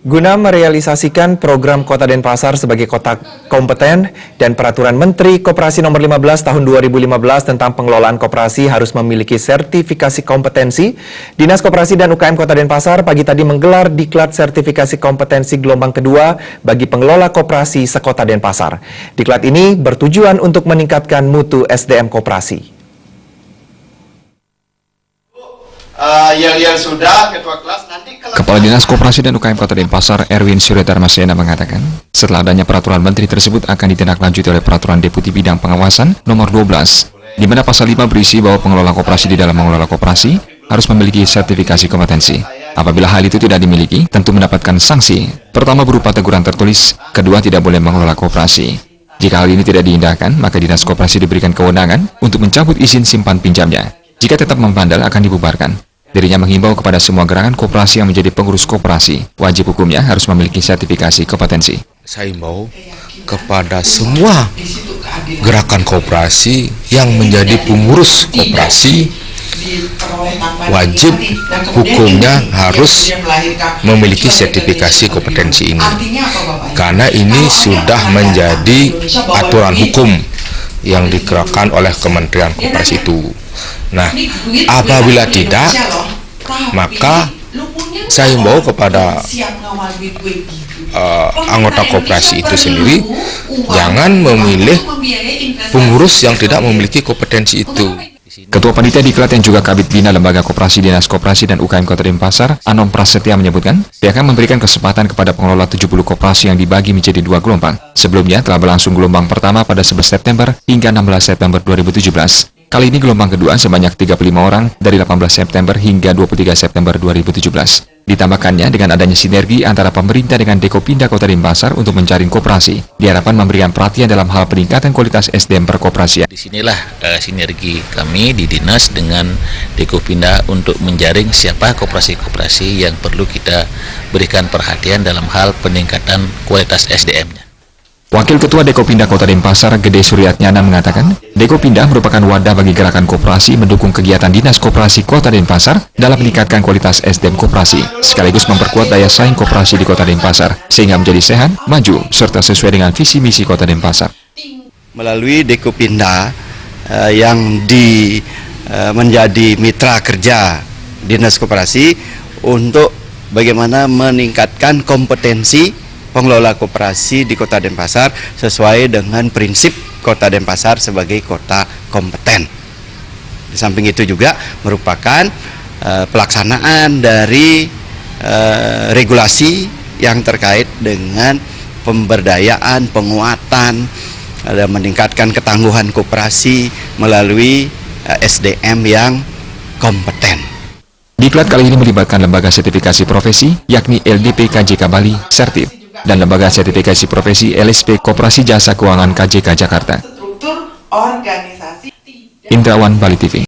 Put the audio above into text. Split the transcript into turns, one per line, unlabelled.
Guna merealisasikan program Kota Denpasar sebagai kota kompeten dan Peraturan Menteri Koperasi Nomor 15 Tahun 2015 tentang pengelolaan koperasi harus memiliki sertifikasi kompetensi, Dinas Koperasi dan UKM Kota Denpasar pagi tadi menggelar diklat sertifikasi kompetensi gelombang kedua bagi pengelola koperasi sekota Denpasar. Diklat ini bertujuan untuk meningkatkan mutu SDM koperasi.
Kepala Dinas Koperasi dan UKM Kota Denpasar, Erwin Suryadarmasena mengatakan, setelah adanya peraturan menteri tersebut akan ditindaklanjuti oleh peraturan Deputi Bidang Pengawasan nomor 12, di mana pasal 5 berisi bahwa pengelola koperasi di dalam mengelola koperasi harus memiliki sertifikasi kompetensi. Apabila hal itu tidak dimiliki, tentu mendapatkan sanksi. Pertama berupa teguran tertulis, kedua tidak boleh mengelola koperasi. Jika hal ini tidak diindahkan, maka Dinas Koperasi diberikan kewenangan untuk mencabut izin simpan pinjamnya. Jika tetap membandel, akan dibubarkan. Dirinya menghimbau kepada semua gerakan koperasi yang menjadi pengurus koperasi, wajib hukumnya harus memiliki sertifikasi kompetensi.
Saya himbau kepada semua gerakan koperasi yang menjadi pengurus koperasi, wajib hukumnya harus memiliki sertifikasi kompetensi ini. Karena ini sudah menjadi aturan hukum yang digerakkan oleh Kementerian Koperasi itu. Nah, apabila tidak, maka saya himbau kepada anggota koperasi itu sendiri, jangan memilih pengurus yang tidak memiliki kompetensi itu.
Ketua Panitia Diklat yang juga Kabid Bina Lembaga Koperasi Dinas Koperasi dan UKM Kota Denpasar, Anom Prasetya menyebutkan, pihaknya memberikan kesempatan kepada pengelola 70 koperasi yang dibagi menjadi 2 gelombang. Sebelumnya telah berlangsung gelombang pertama pada 11 September hingga 16 September 2017. Kali ini gelombang kedua sebanyak 35 orang dari 18 September hingga 23 September 2017. Ditambahkannya dengan adanya sinergi antara pemerintah dengan Dekopinda Kota Denpasar untuk menjaring koperasi, diharapkan memberikan perhatian dalam hal peningkatan kualitas SDM perkoperasian.
Disinilah sinergi kami di Dinas dengan Dekopinda untuk menjaring siapa koperasi-koperasi yang perlu kita berikan perhatian dalam hal peningkatan kualitas SDM-nya.
Wakil Ketua Dekopinda Kota Denpasar, Gede Suryatnyana mengatakan, Dekopinda merupakan wadah bagi gerakan koperasi mendukung kegiatan Dinas Koperasi Kota Denpasar dalam meningkatkan kualitas SDM koperasi, sekaligus memperkuat daya saing koperasi di Kota Denpasar, sehingga menjadi sehat, maju, serta sesuai dengan visi misi Kota Denpasar.
Melalui Dekopinda yang menjadi mitra kerja Dinas Koperasi untuk bagaimana meningkatkan kompetensi pengelola koperasi di Kota Denpasar sesuai dengan prinsip Kota Denpasar sebagai kota kompeten. Di samping itu juga merupakan pelaksanaan dari regulasi yang terkait dengan pemberdayaan, penguatan, dan meningkatkan ketangguhan koperasi melalui SDM yang kompeten.
Diklat kali ini melibatkan lembaga sertifikasi profesi, yakni LDP KJK Bali, Sertif, dan lembaga sertifikasi profesi LSP Koperasi Jasa Keuangan KJK Jakarta. Indrawan, Bali TV.